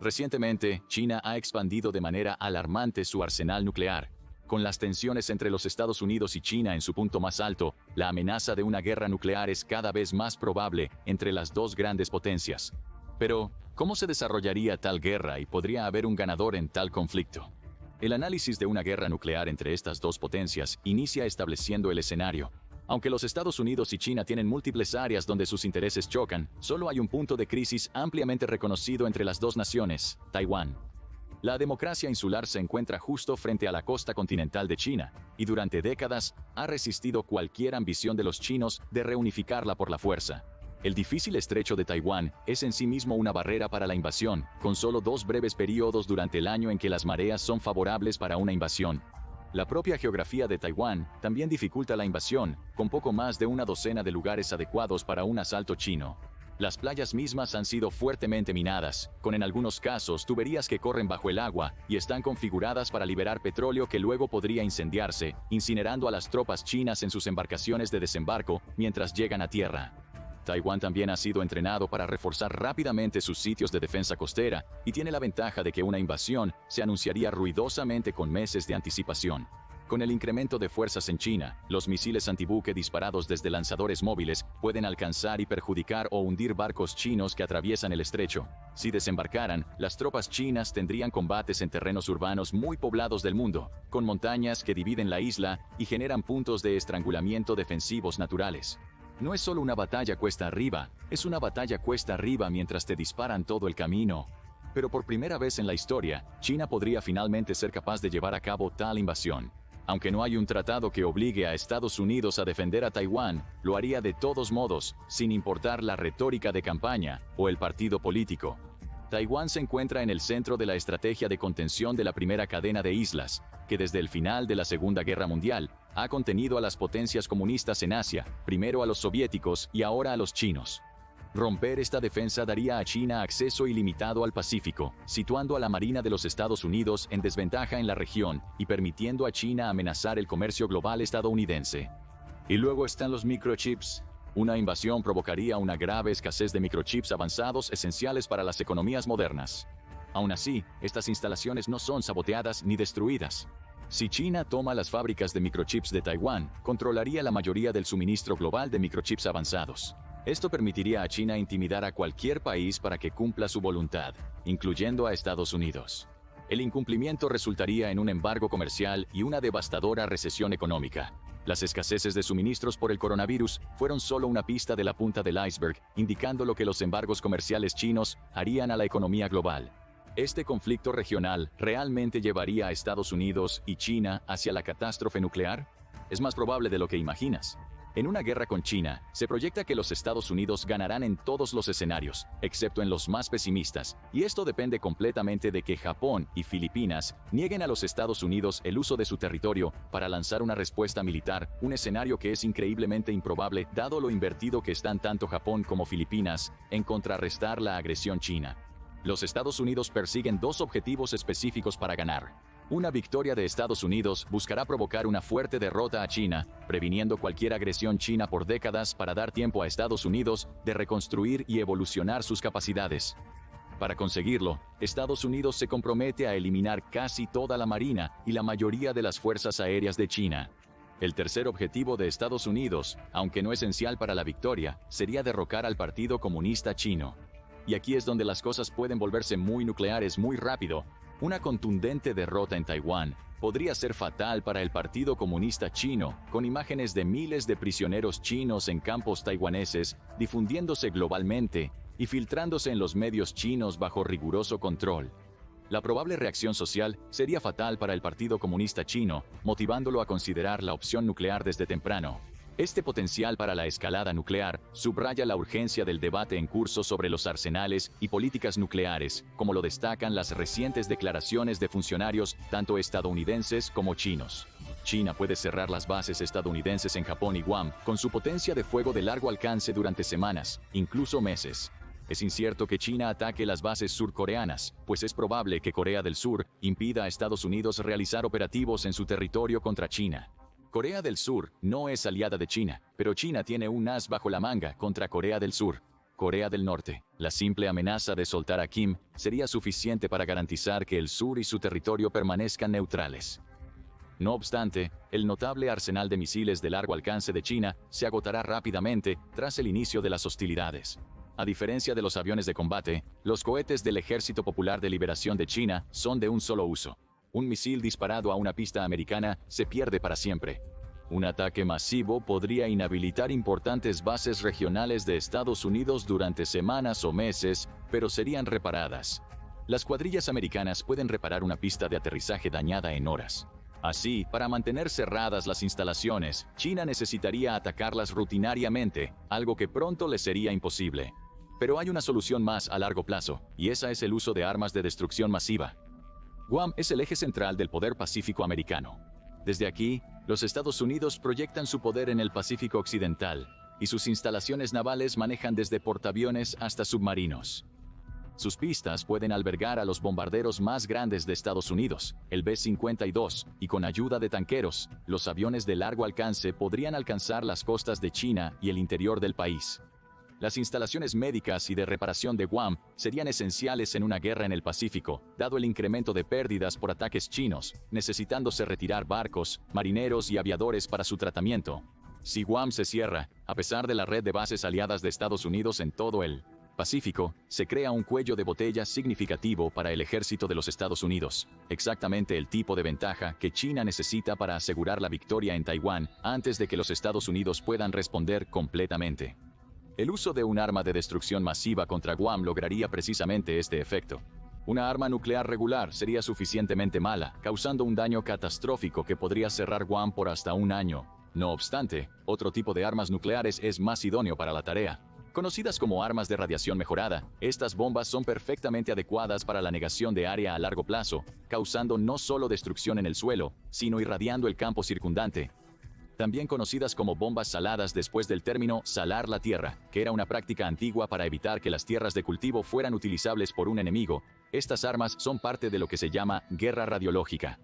Recientemente, China ha expandido de manera alarmante su arsenal nuclear. Con las tensiones entre los Estados Unidos y China en su punto más alto, la amenaza de una guerra nuclear es cada vez más probable entre las dos grandes potencias. Pero, ¿cómo se desarrollaría tal guerra y podría haber un ganador en tal conflicto? El análisis de una guerra nuclear entre estas dos potencias inicia estableciendo el escenario. Aunque los Estados Unidos y China tienen múltiples áreas donde sus intereses chocan, solo hay un punto de crisis ampliamente reconocido entre las dos naciones: Taiwán. La democracia insular se encuentra justo frente a la costa continental de China, y durante décadas ha resistido cualquier ambición de los chinos de reunificarla por la fuerza. El difícil estrecho de Taiwán es en sí mismo una barrera para la invasión, con solo 2 breves periodos durante el año en que las mareas son favorables para una invasión. La propia geografía de Taiwán también dificulta la invasión, con poco más de una docena de lugares adecuados para un asalto chino. Las playas mismas han sido fuertemente minadas, con en algunos casos tuberías que corren bajo el agua y están configuradas para liberar petróleo que luego podría incendiarse, incinerando a las tropas chinas en sus embarcaciones de desembarco mientras llegan a tierra. Taiwán también ha sido entrenado para reforzar rápidamente sus sitios de defensa costera y tiene la ventaja de que una invasión se anunciaría ruidosamente con meses de anticipación. Con el incremento de fuerzas en China, los misiles antibuque disparados desde lanzadores móviles pueden alcanzar y perjudicar o hundir barcos chinos que atraviesan el estrecho. Si desembarcaran, las tropas chinas tendrían combates en terrenos urbanos muy poblados del mundo, con montañas que dividen la isla y generan puntos de estrangulamiento defensivos naturales. No es solo una batalla cuesta arriba, es una batalla cuesta arriba mientras te disparan todo el camino. Pero por primera vez en la historia, China podría finalmente ser capaz de llevar a cabo tal invasión. Aunque no hay un tratado que obligue a Estados Unidos a defender a Taiwán, lo haría de todos modos, sin importar la retórica de campaña o el partido político. Taiwán se encuentra en el centro de la estrategia de contención de la primera cadena de islas, que desde el final de la Segunda Guerra Mundial ha contenido a las potencias comunistas en Asia, primero a los soviéticos y ahora a los chinos. Romper esta defensa daría a China acceso ilimitado al Pacífico, situando a la Marina de los Estados Unidos en desventaja en la región y permitiendo a China amenazar el comercio global estadounidense. Y luego están los microchips. Una invasión provocaría una grave escasez de microchips avanzados esenciales para las economías modernas. Aún así, estas instalaciones no son saboteadas ni destruidas. Si China toma las fábricas de microchips de Taiwán, controlaría la mayoría del suministro global de microchips avanzados. Esto permitiría a China intimidar a cualquier país para que cumpla su voluntad, incluyendo a Estados Unidos. El incumplimiento resultaría en un embargo comercial y una devastadora recesión económica. Las escaseces de suministros por el coronavirus fueron solo una pista de la punta del iceberg, indicando lo que los embargos comerciales chinos harían a la economía global. Este conflicto regional realmente llevaría a Estados Unidos y China hacia la catástrofe nuclear. Es más probable de lo que imaginas. En una guerra con China, se proyecta que los Estados Unidos ganarán en todos los escenarios, excepto en los más pesimistas, y esto depende completamente de que Japón y Filipinas nieguen a los Estados Unidos el uso de su territorio para lanzar una respuesta militar, un escenario que es increíblemente improbable dado lo invertido que están tanto Japón como Filipinas en contrarrestar la agresión china. Los Estados Unidos persiguen 2 objetivos específicos para ganar. Una victoria de Estados Unidos buscará provocar una fuerte derrota a China, previniendo cualquier agresión china por décadas para dar tiempo a Estados Unidos de reconstruir y evolucionar sus capacidades. Para conseguirlo, Estados Unidos se compromete a eliminar casi toda la marina y la mayoría de las fuerzas aéreas de China. El tercer objetivo de Estados Unidos, aunque no esencial para la victoria, sería derrocar al Partido Comunista Chino. Y aquí es donde las cosas pueden volverse muy nucleares muy rápido. Una contundente derrota en Taiwán podría ser fatal para el Partido Comunista Chino, con imágenes de miles de prisioneros chinos en campos taiwaneses difundiéndose globalmente y filtrándose en los medios chinos bajo riguroso control. La probable reacción social sería fatal para el Partido Comunista Chino, motivándolo a considerar la opción nuclear desde temprano. Este potencial para la escalada nuclear subraya la urgencia del debate en curso sobre los arsenales y políticas nucleares, como lo destacan las recientes declaraciones de funcionarios tanto estadounidenses como chinos. China puede cerrar las bases estadounidenses en Japón y Guam con su potencia de fuego de largo alcance durante semanas, incluso meses. Es incierto que China ataque las bases surcoreanas, pues es probable que Corea del Sur impida a Estados Unidos realizar operativos en su territorio contra China. Corea del Sur no es aliada de China, pero China tiene un as bajo la manga contra Corea del Sur. Corea del Norte. La simple amenaza de soltar a Kim sería suficiente para garantizar que el sur y su territorio permanezcan neutrales. No obstante, el notable arsenal de misiles de largo alcance de China se agotará rápidamente tras el inicio de las hostilidades. A diferencia de los aviones de combate, los cohetes del Ejército Popular de Liberación de China son de un solo uso. Un misil disparado a una pista americana se pierde para siempre. Un ataque masivo podría inhabilitar importantes bases regionales de Estados Unidos durante semanas o meses, pero serían reparadas. Las cuadrillas americanas pueden reparar una pista de aterrizaje dañada en horas. Así, para mantener cerradas las instalaciones, China necesitaría atacarlas rutinariamente, algo que pronto le sería imposible. Pero hay una solución más a largo plazo, y esa es el uso de armas de destrucción masiva. Guam es el eje central del poder pacífico americano. Desde aquí, los Estados Unidos proyectan su poder en el Pacífico Occidental, y sus instalaciones navales manejan desde portaaviones hasta submarinos. Sus pistas pueden albergar a los bombarderos más grandes de Estados Unidos, el B-52, y con ayuda de tanqueros, los aviones de largo alcance podrían alcanzar las costas de China y el interior del país. Las instalaciones médicas y de reparación de Guam serían esenciales en una guerra en el Pacífico, dado el incremento de pérdidas por ataques chinos, necesitándose retirar barcos, marineros y aviadores para su tratamiento. Si Guam se cierra, a pesar de la red de bases aliadas de Estados Unidos en todo el Pacífico, se crea un cuello de botella significativo para el ejército de los Estados Unidos, exactamente el tipo de ventaja que China necesita para asegurar la victoria en Taiwán antes de que los Estados Unidos puedan responder completamente. El uso de un arma de destrucción masiva contra Guam lograría precisamente este efecto. Una arma nuclear regular sería suficientemente mala, causando un daño catastrófico que podría cerrar Guam por hasta un año. No obstante, otro tipo de armas nucleares es más idóneo para la tarea. Conocidas como armas de radiación mejorada, estas bombas son perfectamente adecuadas para la negación de área a largo plazo, causando no solo destrucción en el suelo, sino irradiando el campo circundante. También conocidas como bombas saladas después del término salar la tierra, que era una práctica antigua para evitar que las tierras de cultivo fueran utilizables por un enemigo, estas armas son parte de lo que se llama guerra radiológica.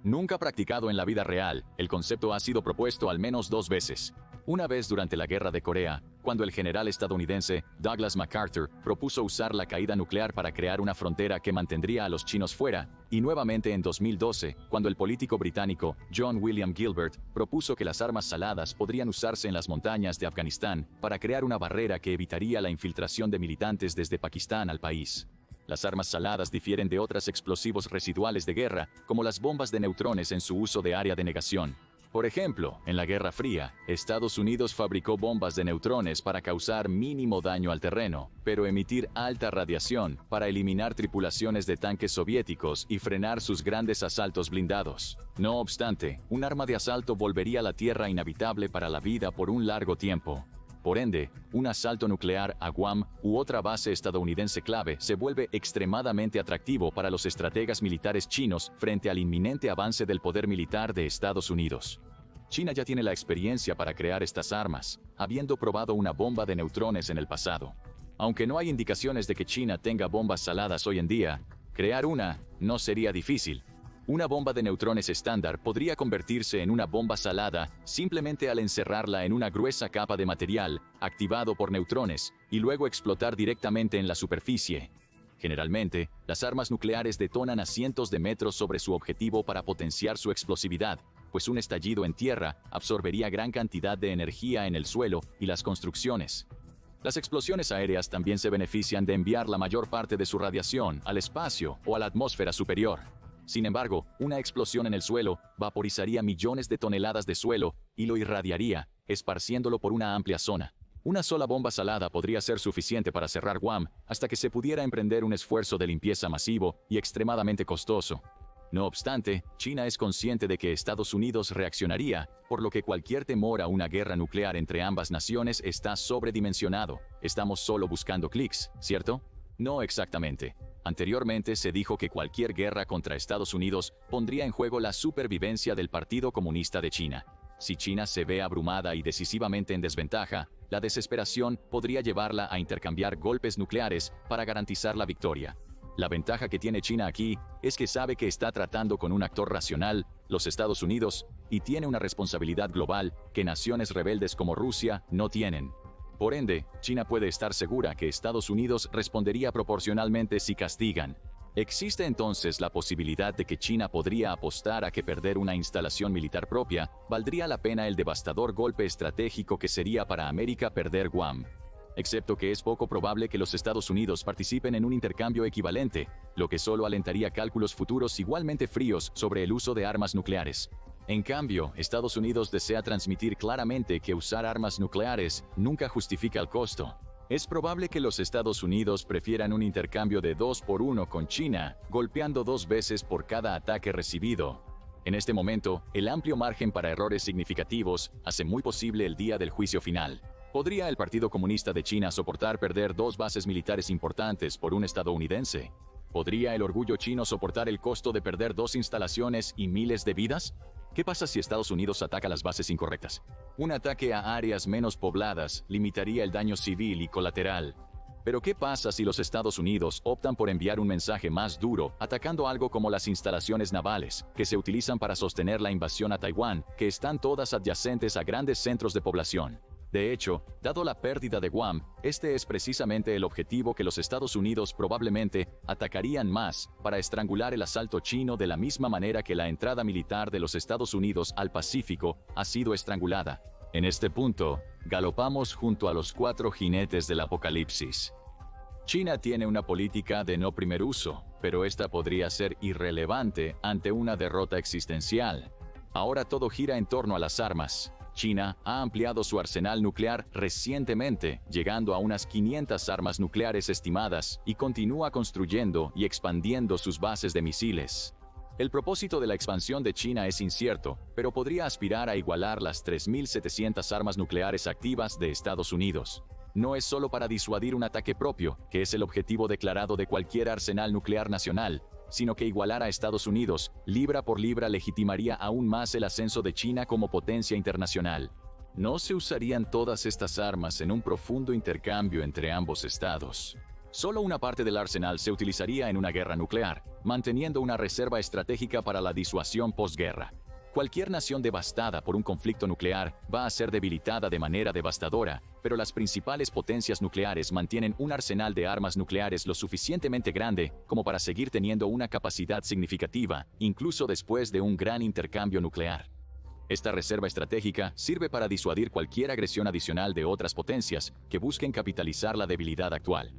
Nunca practicado en la vida real, el concepto ha sido propuesto al menos 2 veces. Una vez durante la Guerra de Corea, cuando el general estadounidense Douglas MacArthur propuso usar la caída nuclear para crear una frontera que mantendría a los chinos fuera, y nuevamente en 2012, cuando el político británico John William Gilbert propuso que las armas saladas podrían usarse en las montañas de Afganistán para crear una barrera que evitaría la infiltración de militantes desde Pakistán al país. Las armas saladas difieren de otros explosivos residuales de guerra, como las bombas de neutrones en su uso de área de negación. Por ejemplo, en la Guerra Fría, Estados Unidos fabricó bombas de neutrones para causar mínimo daño al terreno, pero emitir alta radiación para eliminar tripulaciones de tanques soviéticos y frenar sus grandes asaltos blindados. No obstante, un arma de asalto volvería la tierra inhabitable para la vida por un largo tiempo. Por ende, un asalto nuclear a Guam u otra base estadounidense clave se vuelve extremadamente atractivo para los estrategas militares chinos frente al inminente avance del poder militar de Estados Unidos. China ya tiene la experiencia para crear estas armas, habiendo probado una bomba de neutrones en el pasado. Aunque no hay indicaciones de que China tenga bombas saladas hoy en día, crear una no sería difícil. Una bomba de neutrones estándar podría convertirse en una bomba salada simplemente al encerrarla en una gruesa capa de material activado por neutrones y luego explotar directamente en la superficie. Generalmente, las armas nucleares detonan a cientos de metros sobre su objetivo para potenciar su explosividad, pues un estallido en tierra absorbería gran cantidad de energía en el suelo y las construcciones. Las explosiones aéreas también se benefician de enviar la mayor parte de su radiación al espacio o a la atmósfera superior. Sin embargo, una explosión en el suelo vaporizaría millones de toneladas de suelo y lo irradiaría, esparciéndolo por una amplia zona. Una sola bomba salada podría ser suficiente para cerrar Guam hasta que se pudiera emprender un esfuerzo de limpieza masivo y extremadamente costoso. No obstante, China es consciente de que Estados Unidos reaccionaría, por lo que cualquier temor a una guerra nuclear entre ambas naciones está sobredimensionado. Estamos solo buscando clics, ¿cierto? No exactamente. Anteriormente se dijo que cualquier guerra contra Estados Unidos pondría en juego la supervivencia del Partido Comunista de China. Si China se ve abrumada y decisivamente en desventaja, la desesperación podría llevarla a intercambiar golpes nucleares para garantizar la victoria. La ventaja que tiene China aquí es que sabe que está tratando con un actor racional, los Estados Unidos, y tiene una responsabilidad global que naciones rebeldes como Rusia no tienen. Por ende, China puede estar segura que Estados Unidos respondería proporcionalmente si castigan. Existe entonces la posibilidad de que China podría apostar a que perder una instalación militar propia valdría la pena el devastador golpe estratégico que sería para América perder Guam. Excepto que es poco probable que los Estados Unidos participen en un intercambio equivalente, lo que solo alentaría cálculos futuros igualmente fríos sobre el uso de armas nucleares. En cambio, Estados Unidos desea transmitir claramente que usar armas nucleares nunca justifica el costo. Es probable que los Estados Unidos prefieran un intercambio de 2 por 1 con China, golpeando 2 veces por cada ataque recibido. En este momento, el amplio margen para errores significativos hace muy posible el día del juicio final. ¿Podría el Partido Comunista de China soportar perder 2 bases militares importantes por un estadounidense? ¿Podría el orgullo chino soportar el costo de perder 2 instalaciones y miles de vidas? ¿Qué pasa si Estados Unidos ataca las bases incorrectas? Un ataque a áreas menos pobladas limitaría el daño civil y colateral. Pero ¿qué pasa si los Estados Unidos optan por enviar un mensaje más duro, atacando algo como las instalaciones navales, que se utilizan para sostener la invasión a Taiwán, que están todas adyacentes a grandes centros de población? De hecho, dado la pérdida de Guam, este es precisamente el objetivo que los Estados Unidos probablemente atacarían más para estrangular el asalto chino de la misma manera que la entrada militar de los Estados Unidos al Pacífico ha sido estrangulada. En este punto, galopamos junto a los 4 jinetes del apocalipsis. China tiene una política de no primer uso, pero esta podría ser irrelevante ante una derrota existencial. Ahora todo gira en torno a las armas. China ha ampliado su arsenal nuclear recientemente, llegando a unas 500 armas nucleares estimadas, y continúa construyendo y expandiendo sus bases de misiles. El propósito de la expansión de China es incierto, pero podría aspirar a igualar las 3.700 armas nucleares activas de Estados Unidos. No es solo para disuadir un ataque propio, que es el objetivo declarado de cualquier arsenal nuclear nacional, sino que igualar a Estados Unidos, libra por libra, legitimaría aún más el ascenso de China como potencia internacional. No se usarían todas estas armas en un profundo intercambio entre ambos estados. Solo una parte del arsenal se utilizaría en una guerra nuclear, manteniendo una reserva estratégica para la disuasión posguerra. Cualquier nación devastada por un conflicto nuclear va a ser debilitada de manera devastadora, pero las principales potencias nucleares mantienen un arsenal de armas nucleares lo suficientemente grande como para seguir teniendo una capacidad significativa, incluso después de un gran intercambio nuclear. Esta reserva estratégica sirve para disuadir cualquier agresión adicional de otras potencias que busquen capitalizar la debilidad actual.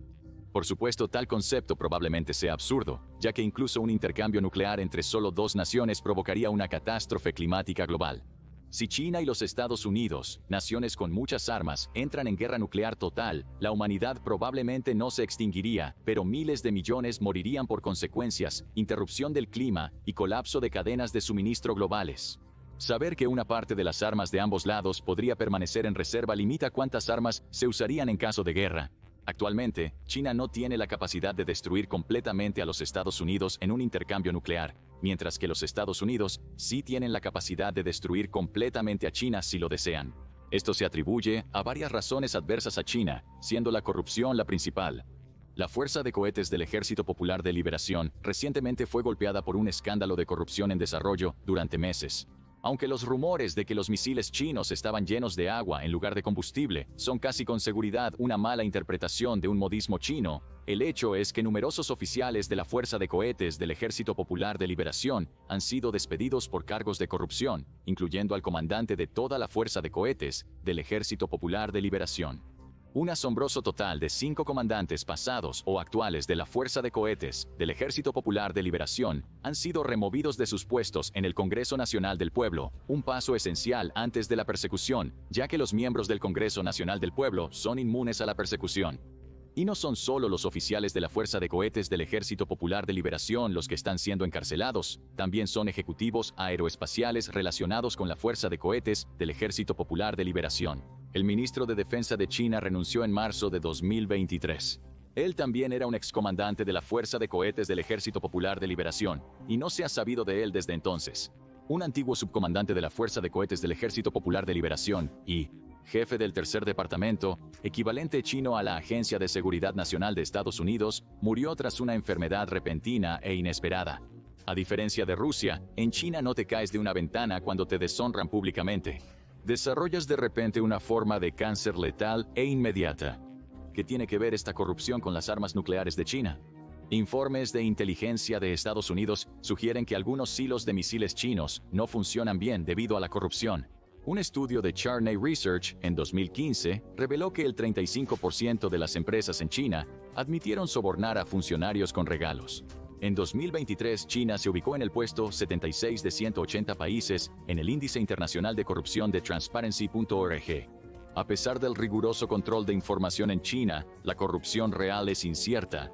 Por supuesto, tal concepto probablemente sea absurdo, ya que incluso un intercambio nuclear entre solo 2 naciones provocaría una catástrofe climática global. Si China y los Estados Unidos, naciones con muchas armas, entran en guerra nuclear total, la humanidad probablemente no se extinguiría, pero miles de millones morirían por consecuencias, interrupción del clima y colapso de cadenas de suministro globales. Saber que una parte de las armas de ambos lados podría permanecer en reserva limita cuántas armas se usarían en caso de guerra. Actualmente, China no tiene la capacidad de destruir completamente a los Estados Unidos en un intercambio nuclear, mientras que los Estados Unidos sí tienen la capacidad de destruir completamente a China si lo desean. Esto se atribuye a varias razones adversas a China, siendo la corrupción la principal. La Fuerza de Cohetes del Ejército Popular de Liberación recientemente fue golpeada por un escándalo de corrupción en desarrollo durante meses. Aunque los rumores de que los misiles chinos estaban llenos de agua en lugar de combustible son casi con seguridad una mala interpretación de un modismo chino, el hecho es que numerosos oficiales de la Fuerza de Cohetes del Ejército Popular de Liberación han sido despedidos por cargos de corrupción, incluyendo al comandante de toda la Fuerza de Cohetes del Ejército Popular de Liberación. Un asombroso total de 5 comandantes pasados o actuales de la Fuerza de Cohetes del Ejército Popular de Liberación han sido removidos de sus puestos en el Congreso Nacional del Pueblo, un paso esencial antes de la persecución, ya que los miembros del Congreso Nacional del Pueblo son inmunes a la persecución. Y no son solo los oficiales de la Fuerza de Cohetes del Ejército Popular de Liberación los que están siendo encarcelados, también son ejecutivos aeroespaciales relacionados con la Fuerza de Cohetes del Ejército Popular de Liberación. El ministro de Defensa de China renunció en marzo de 2023. Él también era un excomandante de la Fuerza de Cohetes del Ejército Popular de Liberación, y no se ha sabido de él desde entonces. Un antiguo subcomandante de la Fuerza de Cohetes del Ejército Popular de Liberación y jefe del tercer departamento, equivalente chino a la Agencia de Seguridad Nacional de Estados Unidos, murió tras una enfermedad repentina e inesperada. A diferencia de Rusia, en China no te caes de una ventana cuando te deshonran públicamente. Desarrollas de repente una forma de cáncer letal e inmediata. ¿Qué tiene que ver esta corrupción con las armas nucleares de China? Informes de inteligencia de Estados Unidos sugieren que algunos silos de misiles chinos no funcionan bien debido a la corrupción. Un estudio de Charney Research en 2015 reveló que el 35% de las empresas en China admitieron sobornar a funcionarios con regalos. En 2023, China se ubicó en el puesto 76 de 180 países en el Índice Internacional de Corrupción de Transparency.org. A pesar del riguroso control de información en China, la corrupción real es incierta.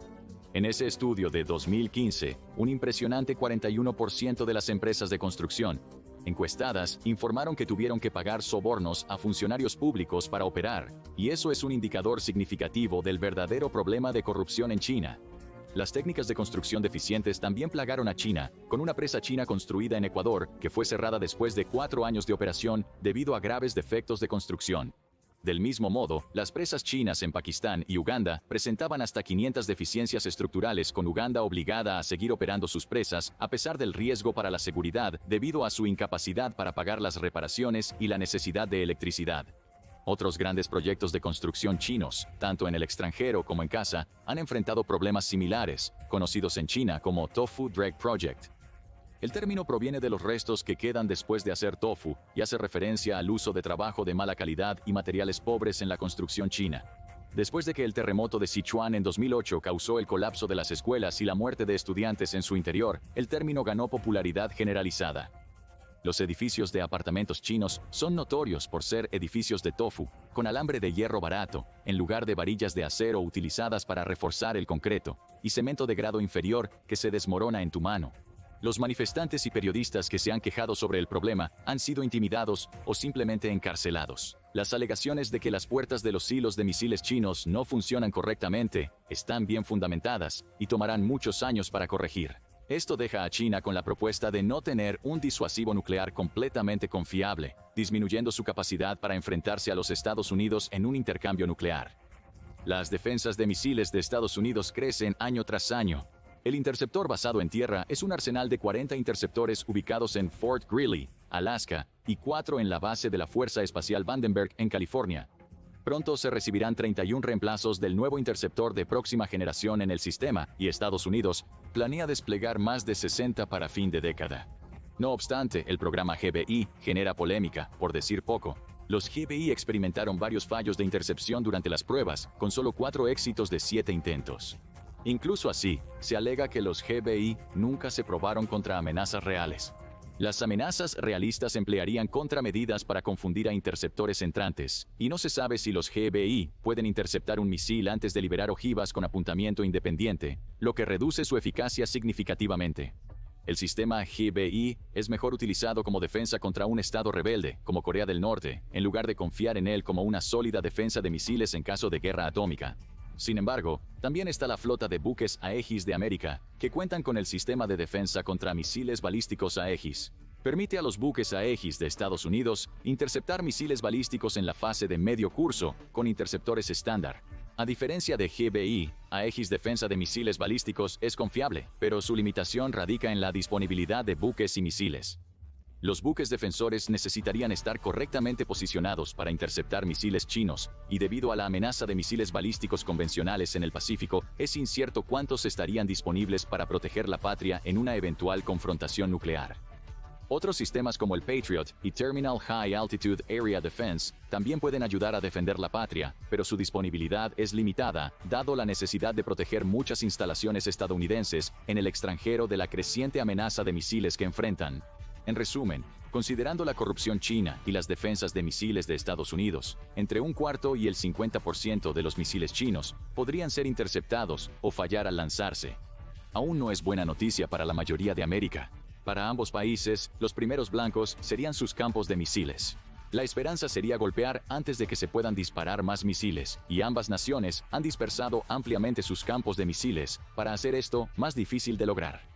En ese estudio de 2015, un impresionante 41% de las empresas de construcción encuestadas informaron que tuvieron que pagar sobornos a funcionarios públicos para operar, y eso es un indicador significativo del verdadero problema de corrupción en China. Las técnicas de construcción deficientes también plagaron a China, con una presa china construida en Ecuador que fue cerrada después de 4 años de operación debido a graves defectos de construcción. Del mismo modo, las presas chinas en Pakistán y Uganda presentaban hasta 500 deficiencias estructurales, con Uganda obligada a seguir operando sus presas a pesar del riesgo para la seguridad debido a su incapacidad para pagar las reparaciones y la necesidad de electricidad. Otros grandes proyectos de construcción chinos, tanto en el extranjero como en casa, han enfrentado problemas similares, conocidos en China como Tofu Drag Project. El término proviene de los restos que quedan después de hacer tofu y hace referencia al uso de trabajo de mala calidad y materiales pobres en la construcción china. Después de que el terremoto de Sichuan en 2008 causó el colapso de las escuelas y la muerte de estudiantes en su interior, el término ganó popularidad generalizada. Los edificios de apartamentos chinos son notorios por ser edificios de tofu, con alambre de hierro barato, en lugar de varillas de acero utilizadas para reforzar el concreto, y cemento de grado inferior que se desmorona en tu mano. Los manifestantes y periodistas que se han quejado sobre el problema han sido intimidados o simplemente encarcelados. Las alegaciones de que las puertas de los silos de misiles chinos no funcionan correctamente están bien fundamentadas y tomarán muchos años para corregir. Esto deja a China con la propuesta de no tener un disuasivo nuclear completamente confiable, disminuyendo su capacidad para enfrentarse a los Estados Unidos en un intercambio nuclear. Las defensas de misiles de Estados Unidos crecen año tras año. El interceptor basado en tierra es un arsenal de 40 interceptores ubicados en Fort Greely, Alaska, y 4 en la base de la Fuerza Espacial Vandenberg en California. Pronto se recibirán 31 reemplazos del nuevo interceptor de próxima generación en el sistema, y Estados Unidos planea desplegar más de 60 para fin de década. No obstante, el programa GBI genera polémica, por decir poco. Los GBI experimentaron varios fallos de intercepción durante las pruebas, con solo 4 éxitos de 7 intentos. Incluso así, se alega que los GBI nunca se probaron contra amenazas reales. Las amenazas realistas emplearían contramedidas para confundir a interceptores entrantes, y no se sabe si los GBI pueden interceptar un misil antes de liberar ojivas con apuntamiento independiente, lo que reduce su eficacia significativamente. El sistema GBI es mejor utilizado como defensa contra un estado rebelde, como Corea del Norte, en lugar de confiar en él como una sólida defensa de misiles en caso de guerra atómica. Sin embargo, también está la flota de buques Aegis de América, que cuentan con el sistema de defensa contra misiles balísticos Aegis. Permite a los buques Aegis de Estados Unidos interceptar misiles balísticos en la fase de medio curso con interceptores estándar. A diferencia de GBI, Aegis defensa de misiles balísticos es confiable, pero su limitación radica en la disponibilidad de buques y misiles. Los buques defensores necesitarían estar correctamente posicionados para interceptar misiles chinos, y debido a la amenaza de misiles balísticos convencionales en el Pacífico, es incierto cuántos estarían disponibles para proteger la patria en una eventual confrontación nuclear. Otros sistemas como el Patriot y Terminal High Altitude Area Defense también pueden ayudar a defender la patria, pero su disponibilidad es limitada, dado la necesidad de proteger muchas instalaciones estadounidenses en el extranjero de la creciente amenaza de misiles que enfrentan. En resumen, considerando la corrupción china y las defensas de misiles de Estados Unidos, entre un cuarto y el 50% de los misiles chinos podrían ser interceptados o fallar al lanzarse. Aún no es buena noticia para la mayoría de América. Para ambos países, los primeros blancos serían sus campos de misiles. La esperanza sería golpear antes de que se puedan disparar más misiles, y ambas naciones han dispersado ampliamente sus campos de misiles para hacer esto más difícil de lograr.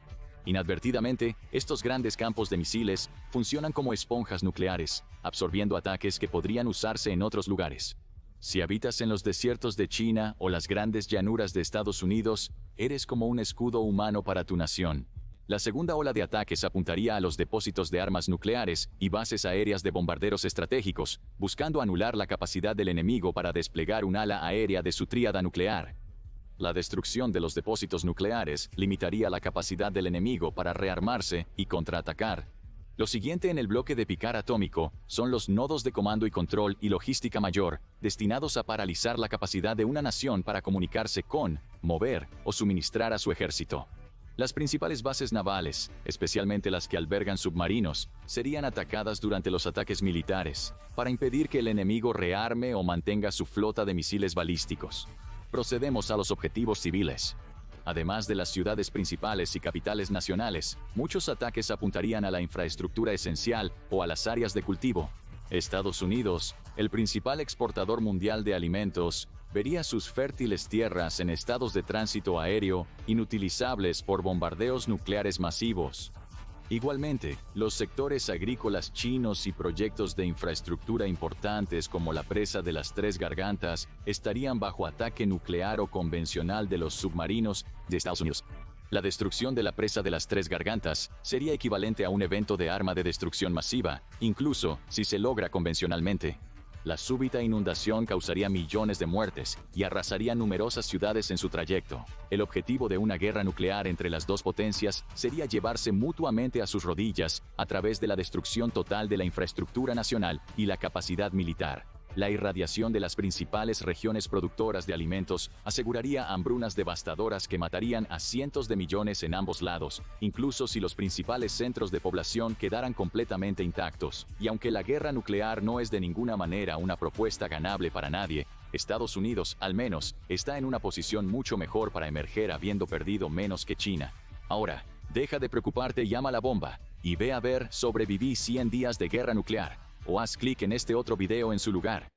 Inadvertidamente, estos grandes campos de misiles funcionan como esponjas nucleares, absorbiendo ataques que podrían usarse en otros lugares. Si habitas en los desiertos de China o las grandes llanuras de Estados Unidos, eres como un escudo humano para tu nación. La segunda ola de ataques apuntaría a los depósitos de armas nucleares y bases aéreas de bombarderos estratégicos, buscando anular la capacidad del enemigo para desplegar un ala aérea de su tríada nuclear. La destrucción de los depósitos nucleares limitaría la capacidad del enemigo para rearmarse y contraatacar. Lo siguiente en el bloque de picar atómico son los nodos de comando y control y logística mayor, destinados a paralizar la capacidad de una nación para comunicarse con, mover o suministrar a su ejército. Las principales bases navales, especialmente las que albergan submarinos, serían atacadas durante los ataques militares, para impedir que el enemigo rearme o mantenga su flota de misiles balísticos. Procedemos a los objetivos civiles. Además de las ciudades principales y capitales nacionales, muchos ataques apuntarían a la infraestructura esencial o a las áreas de cultivo. Estados Unidos, el principal exportador mundial de alimentos, vería sus fértiles tierras en estados de tránsito aéreo inutilizables por bombardeos nucleares masivos. Igualmente, los sectores agrícolas chinos y proyectos de infraestructura importantes como la presa de las Tres Gargantas estarían bajo ataque nuclear o convencional de los submarinos de Estados Unidos. La destrucción de la presa de las Tres Gargantas sería equivalente a un evento de arma de destrucción masiva, incluso si se logra convencionalmente. La súbita inundación causaría millones de muertes y arrasaría numerosas ciudades en su trayecto. El objetivo de una guerra nuclear entre las dos potencias sería llevarse mutuamente a sus rodillas a través de la destrucción total de la infraestructura nacional y la capacidad militar. La irradiación de las principales regiones productoras de alimentos aseguraría hambrunas devastadoras que matarían a cientos de millones en ambos lados, incluso si los principales centros de población quedaran completamente intactos. Y aunque la guerra nuclear no es de ninguna manera una propuesta ganable para nadie, Estados Unidos, al menos, está en una posición mucho mejor para emerger habiendo perdido menos que China. Ahora, deja de preocuparte y ama la bomba, y ve a ver Sobreviví 100 días de guerra nuclear. O haz clic en este otro video en su lugar.